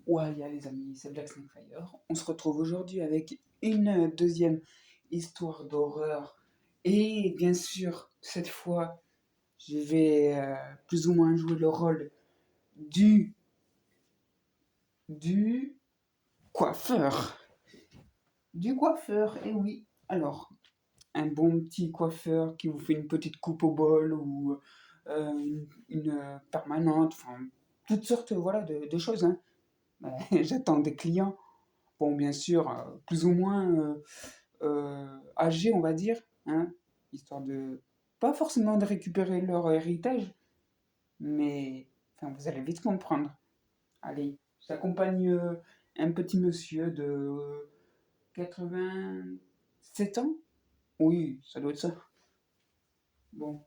Ouais, les amis, c'est Black Snake Fire. On se retrouve aujourd'hui avec une deuxième histoire d'horreur. Et bien sûr, cette fois, je vais plus ou moins jouer le rôle du, du coiffeur. Du coiffeur, et oui. Alors, un bon petit coiffeur qui vous fait une petite coupe au bol ou une permanente, enfin, toutes sortes voilà, de choses. Hein. J'attends des clients. Bon, bien sûr, plus ou moins âgés, on va dire, hein, histoire de pas forcément de récupérer leur héritage, mais enfin, vous allez vite comprendre. Allez, j'accompagne un petit monsieur de 87 ans. Oui, ça doit être ça. Bon.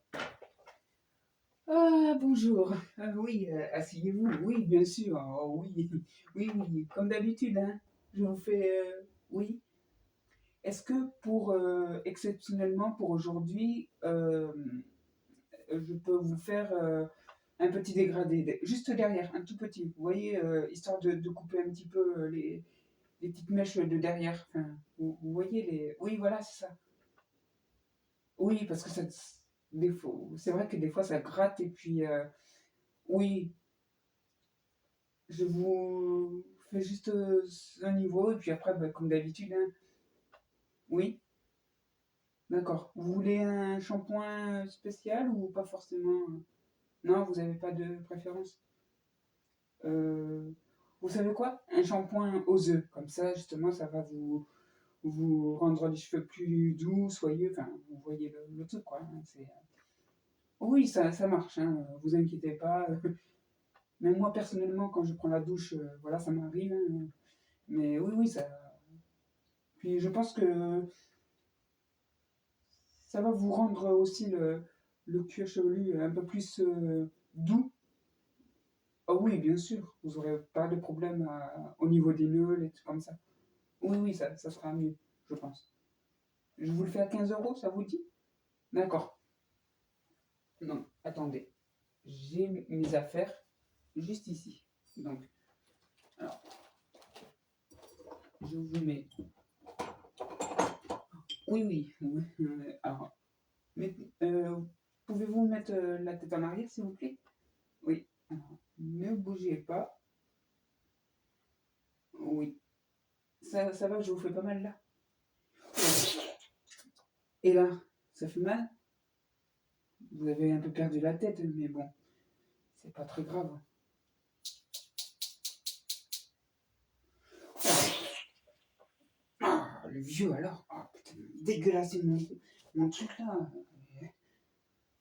Ah, bonjour. Ah, oui, asseyez-vous. Oui, bien sûr. Oh, oui, oui, oui, comme d'habitude, hein. Je vous fais. Oui. Est-ce que pour exceptionnellement pour aujourd'hui, je peux vous faire un petit dégradé, juste derrière, un tout petit, vous voyez, histoire de couper un petit peu les petites mèches de derrière. Enfin, vous voyez les. Oui, voilà, c'est ça. Oui, parce que ça, c'est vrai que des fois ça gratte et puis oui, je vous fais juste un niveau et puis après, bah, comme d'habitude, hein. Oui. D'accord. Vous voulez un shampoing spécial ou pas forcément? Non, vous n'avez pas de préférence? Euh, Vous savez quoi? Un shampoing aux œufs. Comme ça, justement, ça va vous rendre les cheveux plus doux, soyeux. Enfin, vous voyez le truc, quoi. Hein, oui, ça marche. Hein, vous inquiétez pas. Même moi, personnellement, quand je prends la douche, voilà, ça m'arrive. Hein, mais oui, oui, ça. Puis je pense que ça va vous rendre aussi le cuir chevelu un peu plus doux. Ah oui, bien sûr, vous n'aurez pas de problème au niveau des nœuds et tout comme ça. Oui, oui, ça sera mieux, je pense. Je vous le fais à 15 euros, ça vous dit? D'accord. Non, attendez. J'ai mes affaires juste ici. Donc, alors, je vous mets. Oui, oui. Alors, mais, pouvez-vous mettre la tête en arrière, s'il vous plaît? Oui. Alors, ne bougez pas. Oui. Ça va, je vous fais pas mal là. Et là, ça fait mal? Vous avez un peu perdu la tête, mais bon, c'est pas très grave. Ah, le vieux alors. Ah, putain, dégueulasse, mon truc là.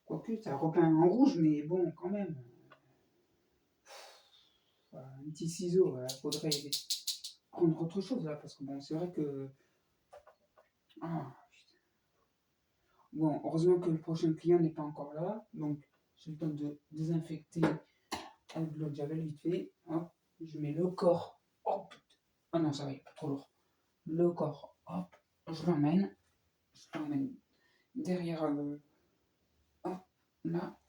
Quoique, ça repeint en rouge, mais bon, quand même. Un petit ciseau, faudrait prendre autre chose là, parce que bon, c'est vrai que. Ah, bon, heureusement que le prochain client n'est pas encore là, donc j'ai le temps de désinfecter avec de l'eau de javel vite fait. Hop, je mets le corps. Hop. Ah non, ça va, il est pas trop lourd. Le corps, hop, je l'emmène derrière hop, là.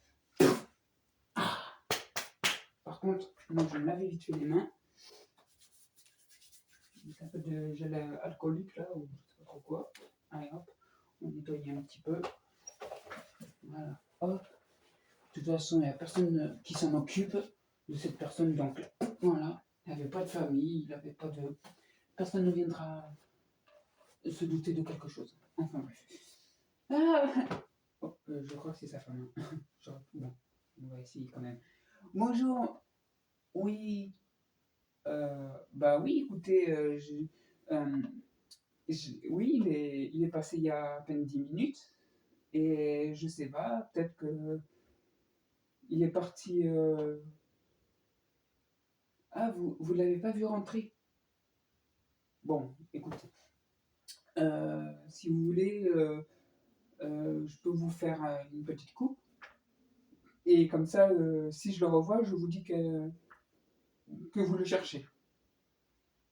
Par contre, moi je vais me laver vite fait les mains. Un peu de gel alcoolique là, ou je sais pas trop quoi. Allez hop, on nettoie un petit peu. Voilà, hop. De toute façon, il n'y a personne qui s'en occupe de cette personne, donc voilà. Il n'avait pas de famille, il n'avait pas de. Personne ne viendra se douter de quelque chose. Enfin bref. Ah oh, je crois que c'est sa femme. Bon, on va essayer quand même. Bonjour. Oui. Bah oui, écoutez, euh, oui, il est passé il y a à peine 10 minutes. Et je sais pas, peut-être que il est parti. Ah, vous l'avez pas vu rentrer? Bon, écoutez, si vous voulez, je peux vous faire une petite coupe. Et comme ça, si je le revois, je vous dis que vous le cherchez.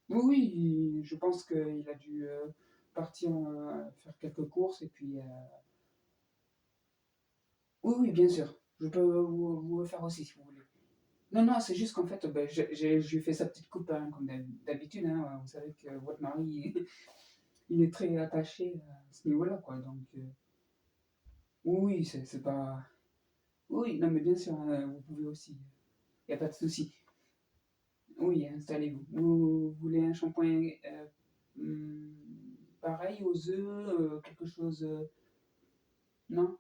Oui, oui, je pense qu'il a dû partir faire quelques courses et puis. Oui, oui, bien sûr. Je peux vous le faire aussi si vous voulez. Non, non, c'est juste qu'en fait, bah, je lui ai fait sa petite coupe, hein, comme d'habitude, hein. Vous savez que votre mari, il est très attaché à ce niveau-là, quoi. Donc, oui, c'est pas. Oui, non, mais bien sûr, vous pouvez aussi. Il n'y a pas de souci. Oui, installez-vous. Vous voulez un shampoing hum, pareil aux œufs, quelque chose. Non?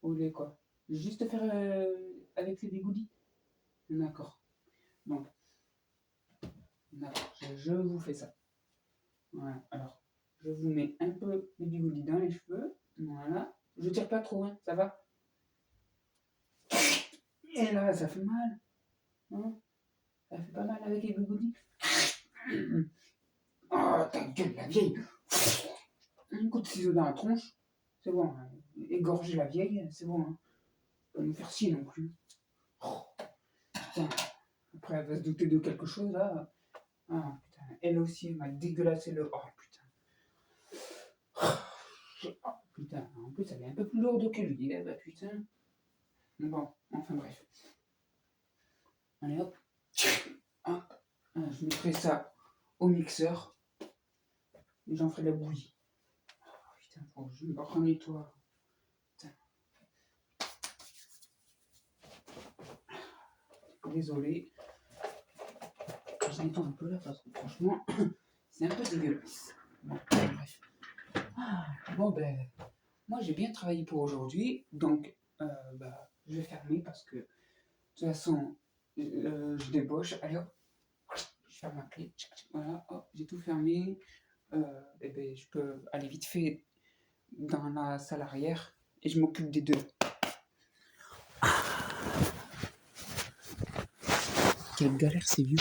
Vous voulez quoi? Juste faire avec les bigoudis? D'accord. Donc, d'accord, je vous fais ça. Voilà. Alors, je vous mets un peu les bigoudis dans les cheveux. Voilà. Je tire pas trop, hein, ça va? Et là, ça fait mal. Hein? Ça fait pas mal avec les bigoudis. Oh, ta gueule, la vieille! Un coup de ciseau dans la tronche, c'est bon. Hein. Égorger la vieille, c'est bon. Hein. Pas nous faire chier non plus. Oh, putain. Après, elle va se douter de quelque chose là. Ah, putain. Elle aussi, elle m'a dégueulassé le. Oh, putain. Oh, putain. En plus, elle est un peu plus lourde que lui. Eh bah, putain. Bon, enfin bref. Allez hop. Hop. Ah, je mettrai ça au mixeur. Et j'en ferai de la bouillie. Oh, putain, faut que je me renettoie. Putain. Désolé. Je nettoie un peu là parce que franchement, c'est un peu dégueulasse. Bon, bref. Ah, bon ben, moi j'ai bien travaillé pour aujourd'hui, donc bah, je vais fermer parce que de toute façon, je débauche. Allez hop, je ferme ma clé. Voilà, hop, j'ai tout fermé. Et ben, je peux aller vite fait dans la salle arrière et je m'occupe des deux. Quelle galère, c'est vieux.